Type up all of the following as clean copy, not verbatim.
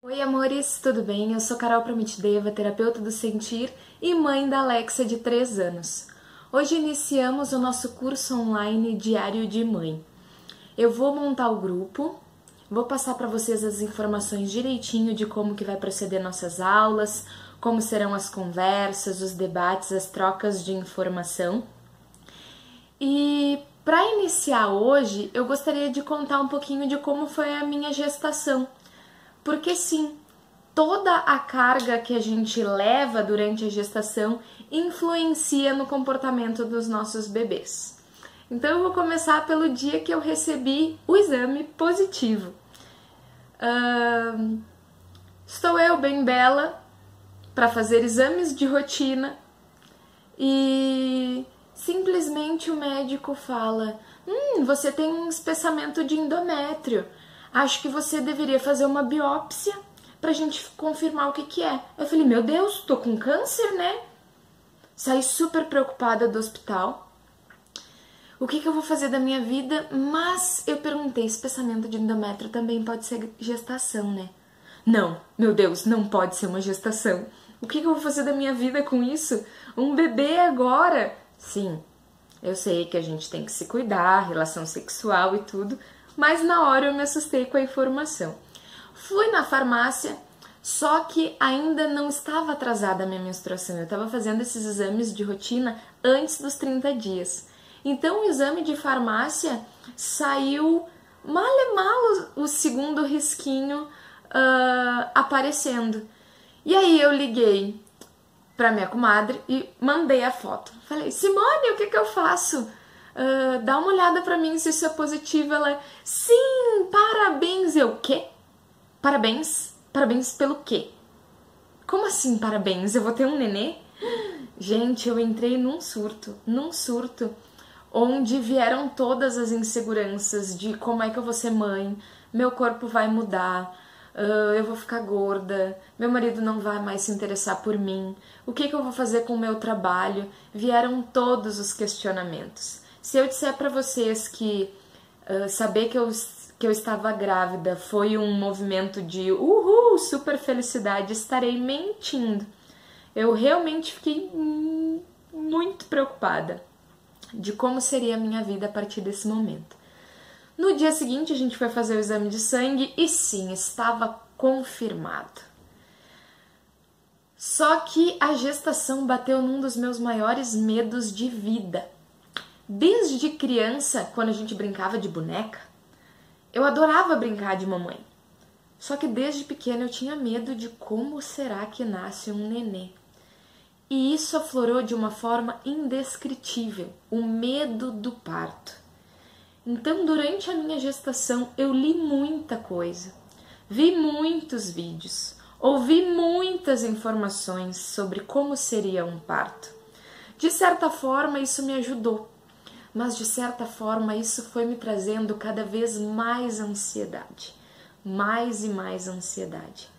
Oi, amores, tudo bem? Eu sou Carol Promitideva, terapeuta do sentir e mãe da Alexa de 3 anos. Hoje iniciamos o nosso curso online Diário de Mãe. Eu vou montar o grupo, vou passar para vocês as informações direitinho de como que vai proceder nossas aulas, como serão as conversas, os debates, as trocas de informação. E para iniciar hoje, eu gostaria de contar um pouquinho de como foi a minha gestação. Porque sim, toda a carga que a gente leva durante a gestação influencia no comportamento dos nossos bebês. Então eu vou começar pelo dia que eu recebi o exame positivo. Estou eu bem bela para fazer exames de rotina e simplesmente o médico fala: você tem um espessamento de endométrio. Acho que você deveria fazer uma biópsia pra gente confirmar o que é. Eu falei, meu Deus, tô com câncer, né? Saí super preocupada do hospital. O que eu vou fazer da minha vida? Mas eu perguntei, espessamento de endométrio também pode ser gestação, né? Não, meu Deus, não pode ser uma gestação. O que eu vou fazer da minha vida com isso? Um bebê agora? Sim, eu sei que a gente tem que se cuidar, relação sexual e tudo, mas na hora eu me assustei com a informação. Fui na farmácia, só que ainda não estava atrasada a minha menstruação. Eu estava fazendo esses exames de rotina antes dos 30 dias. Então o exame de farmácia saiu mal e mal o segundo risquinho aparecendo. E aí eu liguei para minha comadre e mandei a foto. Falei, Simone, o que eu faço? Dá uma olhada pra mim se isso é positivo. Ela, sim, parabéns. Eu, quê? Parabéns? Parabéns pelo quê? Como assim parabéns? Eu vou ter um nenê? Gente, eu entrei num surto, onde vieram todas as inseguranças de como é que eu vou ser mãe, meu corpo vai mudar, eu vou ficar gorda, meu marido não vai mais se interessar por mim, o que eu vou fazer com o meu trabalho? Vieram todos os questionamentos. Se eu disser para vocês que saber que eu estava grávida foi um movimento de uhul, super felicidade, estarei mentindo. Eu realmente fiquei muito preocupada de como seria a minha vida a partir desse momento. No dia seguinte a gente foi fazer o exame de sangue e sim, estava confirmado. Só que a gestação bateu num dos meus maiores medos de vida. Desde criança, quando a gente brincava de boneca, eu adorava brincar de mamãe. Só que desde pequena eu tinha medo de como será que nasce um nenê. E isso aflorou de uma forma indescritível, o medo do parto. Então, durante a minha gestação, eu li muita coisa, vi muitos vídeos, ouvi muitas informações sobre como seria um parto. De certa forma, isso me ajudou. Mas de certa forma isso foi me trazendo cada vez mais ansiedade, mais e mais ansiedade.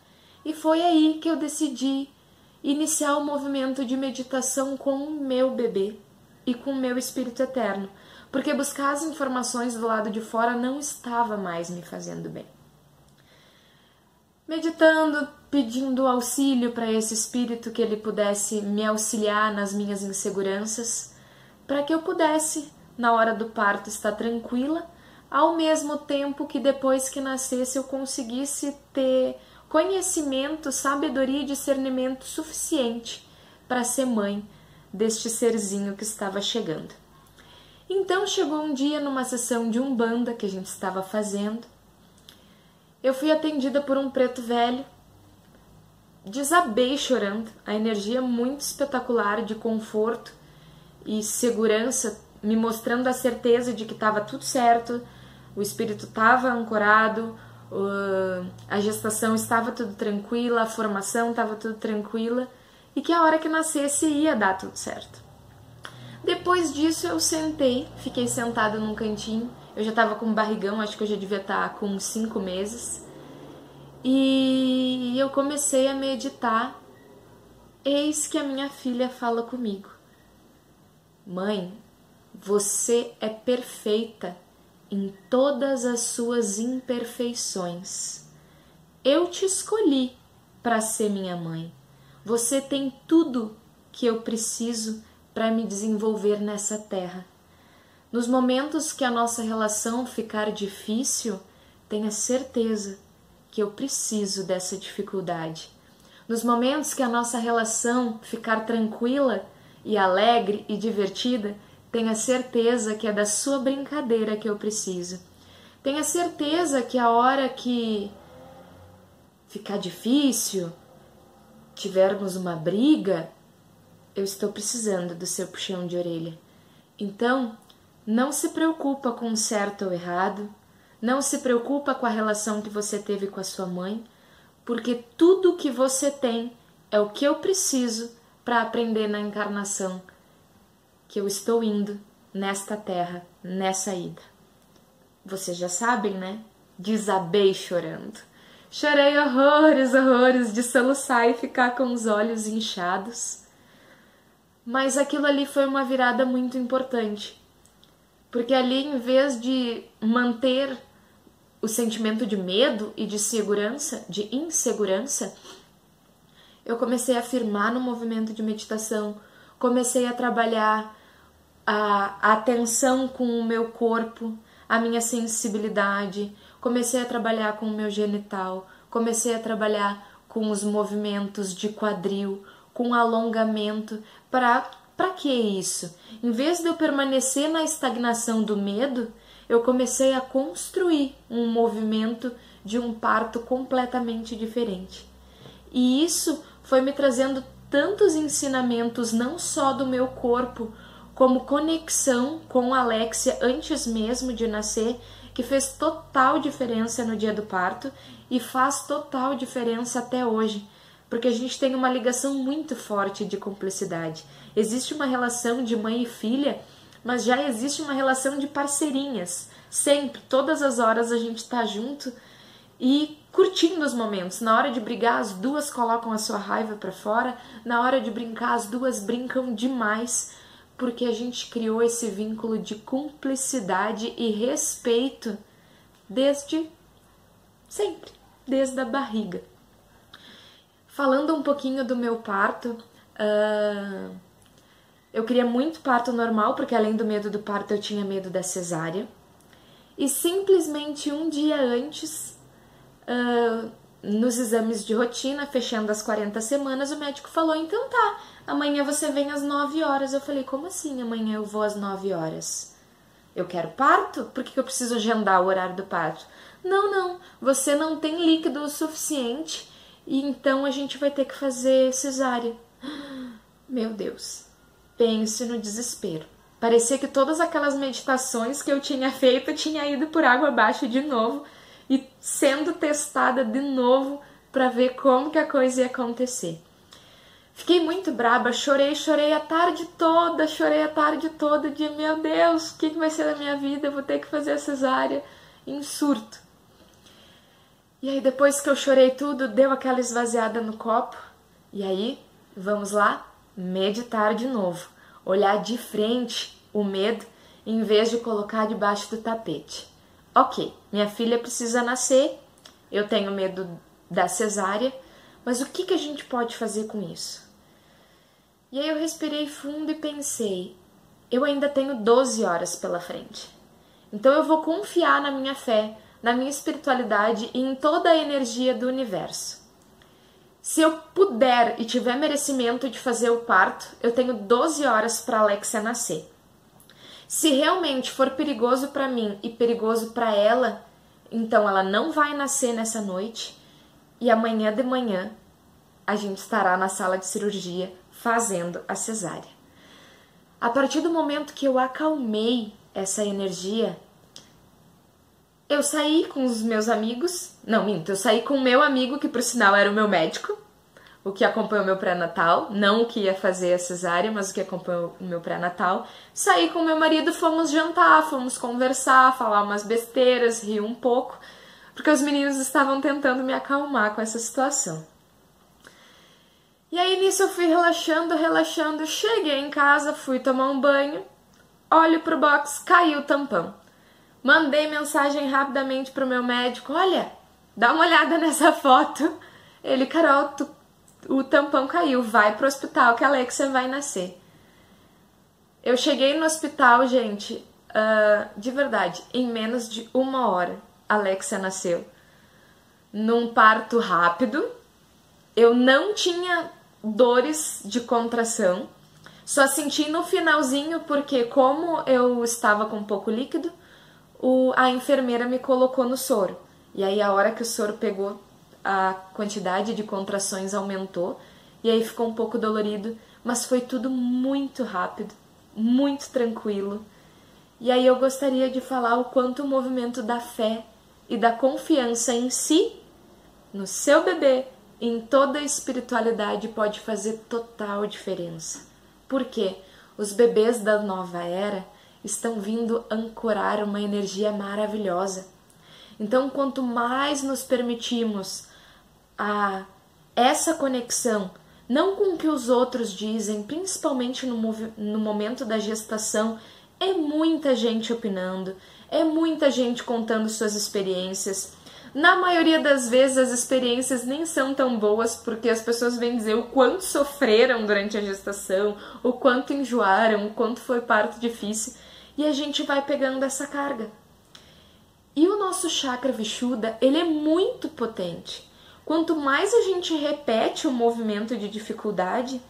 E foi aí que eu decidi iniciar o movimento de meditação com o meu bebê e com o meu espírito eterno, porque buscar as informações do lado de fora não estava mais me fazendo bem. Meditando, pedindo auxílio para esse espírito que ele pudesse me auxiliar nas minhas inseguranças, para que eu pudesse na hora do parto estar tranquila, ao mesmo tempo que depois que nascesse eu conseguisse ter conhecimento, sabedoria e discernimento suficiente para ser mãe deste serzinho que estava chegando. Então chegou um dia numa sessão de Umbanda que a gente estava fazendo, eu fui atendida por um preto velho, desabei chorando, a energia muito espetacular de conforto e segurança, me mostrando a certeza de que estava tudo certo, o espírito estava ancorado, a gestação estava tudo tranquila, a formação estava tudo tranquila e que a hora que nascesse ia dar tudo certo. Depois disso eu sentei, fiquei sentada num cantinho, eu já estava com um barrigão, acho que eu já devia estar com uns 5 meses, e eu comecei a meditar. Eis que a minha filha fala comigo: mãe, você é perfeita em todas as suas imperfeições. eu te escolhi para ser minha mãe. Você tem tudo que eu preciso para me desenvolver nessa terra. Nos momentos que a nossa relação ficar difícil, tenha certeza que eu preciso dessa dificuldade. Nos momentos que a nossa relação ficar tranquila e alegre e divertida, tenha certeza que é da sua brincadeira que eu preciso. Tenha certeza que a hora que ficar difícil, tivermos uma briga, eu estou precisando do seu puxão de orelha. Então, não se preocupa com o certo ou errado, não se preocupa com a relação que você teve com a sua mãe, porque tudo que você tem é o que eu preciso para aprender na encarnação que eu estou indo nesta terra, nessa ida. Vocês já sabem, né? Desabei chorando. Chorei horrores, horrores de soluçar e ficar com os olhos inchados. Mas aquilo ali foi uma virada muito importante. Porque ali, em vez de manter o sentimento de medo e de insegurança, eu comecei a firmar no movimento de meditação, comecei a trabalhar a atenção com o meu corpo, a minha sensibilidade, comecei a trabalhar com o meu genital, comecei a trabalhar com os movimentos de quadril, com alongamento. Para que isso? Em vez de eu permanecer na estagnação do medo, eu comecei a construir um movimento de um parto completamente diferente. E isso foi me trazendo tantos ensinamentos, não só do meu corpo, como conexão com a Alexia antes mesmo de nascer, que fez total diferença no dia do parto e faz total diferença até hoje, porque a gente tem uma ligação muito forte de cumplicidade. Existe uma relação de mãe e filha, mas já existe uma relação de parceirinhas. Sempre, todas as horas a gente tá junto e curtindo os momentos. Na hora de brigar, as duas colocam a sua raiva para fora. Na hora de brincar, as duas brincam demais, porque a gente criou esse vínculo de cumplicidade e respeito desde sempre, desde a barriga. Falando um pouquinho do meu parto, eu queria muito parto normal, porque além do medo do parto eu tinha medo da cesárea. E simplesmente um dia antes, nos exames de rotina, fechando as 40 semanas, o médico falou, então tá, amanhã você vem às 9 horas. Eu falei, como assim amanhã eu vou às 9 horas? Eu quero parto? Por que eu preciso agendar o horário do parto? Não, você não tem líquido o suficiente e então a gente vai ter que fazer cesárea. Meu Deus, pense no desespero. Parecia que todas aquelas meditações que eu tinha feito tinha ido por água abaixo de novo e sendo testada de novo para ver como que a coisa ia acontecer. Fiquei muito braba, chorei a tarde toda, de meu Deus, o que vai ser da minha vida? Eu vou ter que fazer a cesárea, em surto. E aí depois que eu chorei tudo, deu aquela esvaziada no copo, e aí, vamos lá, meditar de novo, olhar de frente o medo, em vez de colocar debaixo do tapete. Ok, minha filha precisa nascer, eu tenho medo da cesárea, mas o que a gente pode fazer com isso? E aí eu respirei fundo e pensei, eu ainda tenho 12 horas pela frente. Então eu vou confiar na minha fé, na minha espiritualidade e em toda a energia do universo. Se eu puder e tiver merecimento de fazer o parto, eu tenho 12 horas para a Alexia nascer. Se realmente for perigoso para mim e perigoso para ela, então ela não vai nascer nessa noite e amanhã de manhã a gente estará na sala de cirurgia fazendo a cesárea. A partir do momento que eu acalmei essa energia, eu saí com os meus amigos, eu saí com o meu amigo, que por sinal era o meu médico, o que acompanhou o meu pré-natal, não o que ia fazer a cesárea, mas o que acompanhou o meu pré-natal. Saí com meu marido, fomos jantar, fomos conversar, falar umas besteiras, rir um pouco, porque os meninos estavam tentando me acalmar com essa situação. E aí nisso eu fui relaxando, cheguei em casa, fui tomar um banho, olho pro box, caiu o tampão. Mandei mensagem rapidamente pro meu médico, olha, dá uma olhada nessa foto. Ele, Carol, o tampão caiu, vai pro hospital que a Alexia vai nascer. Eu cheguei no hospital, gente, de verdade, em menos de 1 hora, a Alexia nasceu. Num parto rápido, eu não tinha dores de contração, só senti no finalzinho porque como eu estava com pouco líquido, a enfermeira me colocou no soro. E aí a hora que o soro pegou, a quantidade de contrações aumentou e aí ficou um pouco dolorido, mas foi tudo muito rápido, muito tranquilo. E aí eu gostaria de falar o quanto o movimento da fé e da confiança em si, no seu bebê, em toda a espiritualidade pode fazer total diferença. Por quê? Os bebês da nova era estão vindo ancorar uma energia maravilhosa. Então, quanto mais nos permitimos essa conexão, não com o que os outros dizem, principalmente no momento da gestação, é muita gente opinando, é muita gente contando suas experiências. Na maioria das vezes as experiências nem são tão boas porque as pessoas vêm dizer o quanto sofreram durante a gestação, o quanto enjoaram, o quanto foi parto difícil, e a gente vai pegando essa carga. E o nosso chakra Vishuddha, ele é muito potente. Quanto mais a gente repete o movimento de dificuldade,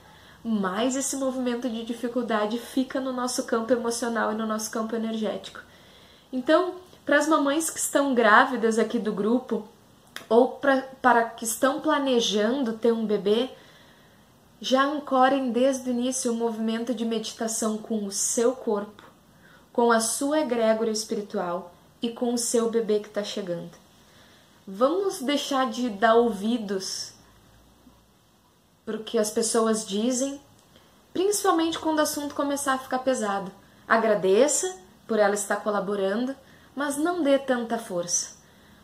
mais esse movimento de dificuldade fica no nosso campo emocional e no nosso campo energético. Então, para as mamães que estão grávidas aqui do grupo, ou para que estão planejando ter um bebê, já ancorem desde o início o movimento de meditação com o seu corpo, com a sua egrégora espiritual e com o seu bebê que está chegando. Vamos deixar de dar ouvidos para o que as pessoas dizem, principalmente quando o assunto começar a ficar pesado. Agradeça por ela estar colaborando, mas não dê tanta força.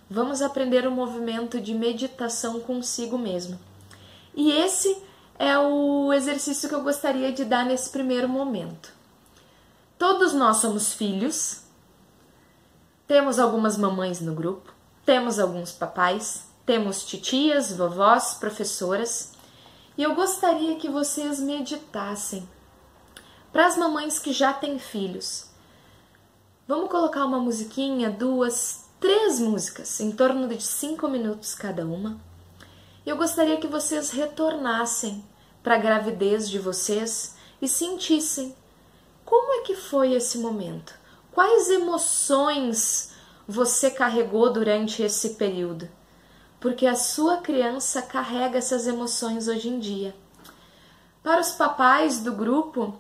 Vamos aprender o movimento de meditação consigo mesmo. E esse é o exercício que eu gostaria de dar nesse primeiro momento. Todos nós somos filhos, temos algumas mamães no grupo, temos alguns papais, temos titias, vovós, professoras, e eu gostaria que vocês meditassem. Para as mamães que já têm filhos, vamos colocar uma musiquinha, 2, 3 músicas, em torno de 5 minutos cada uma. Eu gostaria que vocês retornassem para a gravidez de vocês e sentissem como é que foi esse momento. Quais emoções você carregou durante esse período? Porque a sua criança carrega essas emoções hoje em dia. Para os papais do grupo,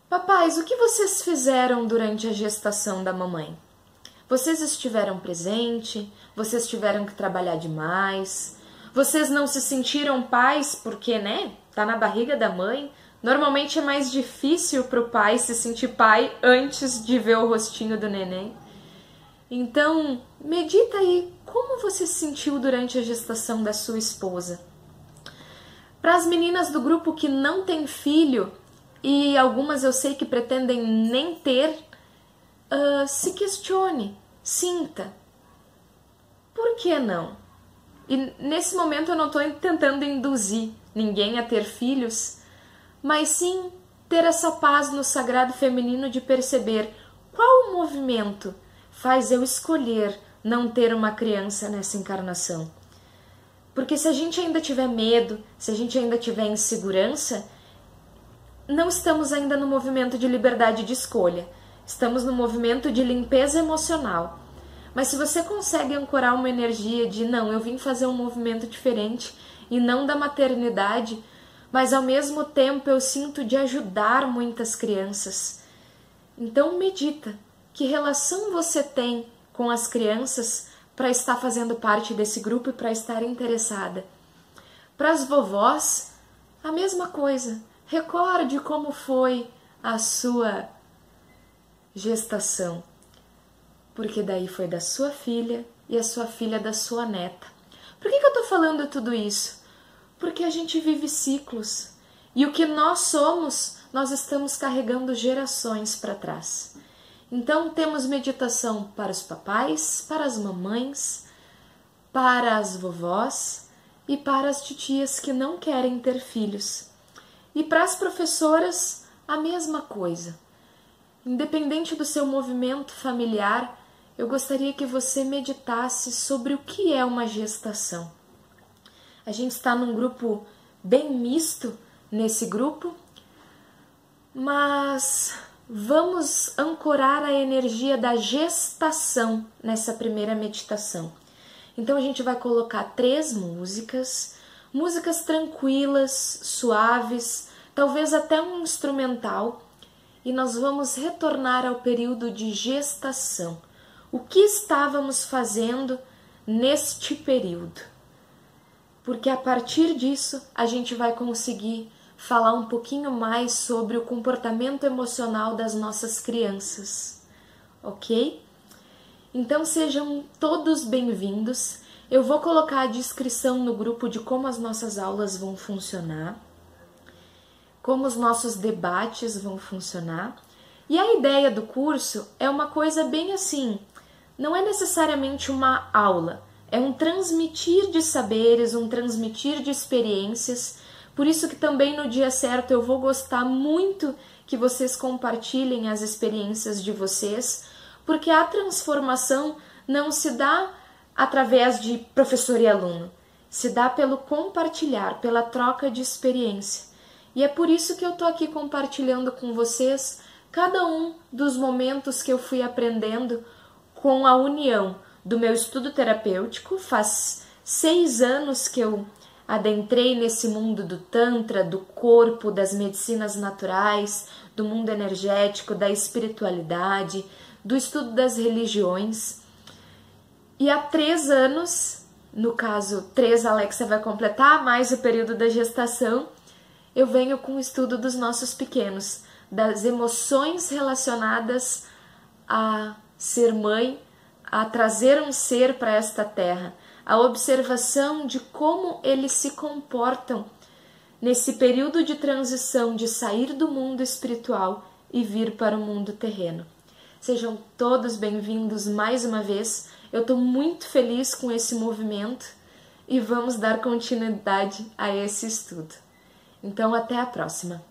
papais, o que vocês fizeram durante a gestação da mamãe? Vocês estiveram presentes? Vocês tiveram que trabalhar demais? Vocês não se sentiram pais porque, né? Tá na barriga da mãe. Normalmente é mais difícil para o pai se sentir pai antes de ver o rostinho do neném. Então, medita aí como você se sentiu durante a gestação da sua esposa. Para as meninas do grupo que não têm filho, e algumas eu sei que pretendem nem ter, se questione, sinta. Por que não? E nesse momento eu não estou tentando induzir ninguém a ter filhos, mas sim ter essa paz no sagrado feminino de perceber qual o movimento faz eu escolher não ter uma criança nessa encarnação. Porque se a gente ainda tiver medo, se a gente ainda tiver insegurança, não estamos ainda no movimento de liberdade de escolha. Estamos no movimento de limpeza emocional. Mas se você consegue ancorar uma energia de não, eu vim fazer um movimento diferente e não da maternidade, mas ao mesmo tempo eu sinto de ajudar muitas crianças. Então medita. Que relação você tem com as crianças para estar fazendo parte desse grupo e para estar interessada? Para as vovós, a mesma coisa. Recorde como foi a sua gestação, porque daí foi da sua filha e a sua filha da sua neta. Por que eu estou falando tudo isso? Porque a gente vive ciclos e o que nós somos, nós estamos carregando gerações para trás. Então temos meditação para os papais, para as mamães, para as vovós e para as titias que não querem ter filhos. E para as professoras, a mesma coisa. Independente do seu movimento familiar, eu gostaria que você meditasse sobre o que é uma gestação. A gente está num grupo bem misto nesse grupo, mas vamos ancorar a energia da gestação nessa primeira meditação. Então a gente vai colocar 3 músicas tranquilas, suaves, talvez até um instrumental, e nós vamos retornar ao período de gestação. O que estávamos fazendo neste período? Porque a partir disso a gente vai conseguir falar um pouquinho mais sobre o comportamento emocional das nossas crianças, ok? Então sejam todos bem-vindos. Eu vou colocar a descrição no grupo de como as nossas aulas vão funcionar, como os nossos debates vão funcionar. E a ideia do curso é uma coisa bem assim, não é necessariamente uma aula, é um transmitir de saberes, um transmitir de experiências. Por isso que também no dia certo eu vou gostar muito que vocês compartilhem as experiências de vocês, porque a transformação não se dá através de professor e aluno, se dá pelo compartilhar, pela troca de experiência. E é por isso que eu estou aqui compartilhando com vocês cada um dos momentos que eu fui aprendendo com a união do meu estudo terapêutico. Faz 6 anos que eu adentrei nesse mundo do Tantra, do corpo, das medicinas naturais, do mundo energético, da espiritualidade, do estudo das religiões. E há 3 anos, no caso 3 a Alexa vai completar, mais o período da gestação, eu venho com o estudo dos nossos pequenos, das emoções relacionadas a ser mãe, a trazer um ser para esta terra, a observação de como eles se comportam nesse período de transição de sair do mundo espiritual e vir para o mundo terreno. Sejam todos bem-vindos mais uma vez. Eu estou muito feliz com esse movimento e vamos dar continuidade a esse estudo. Então, até a próxima!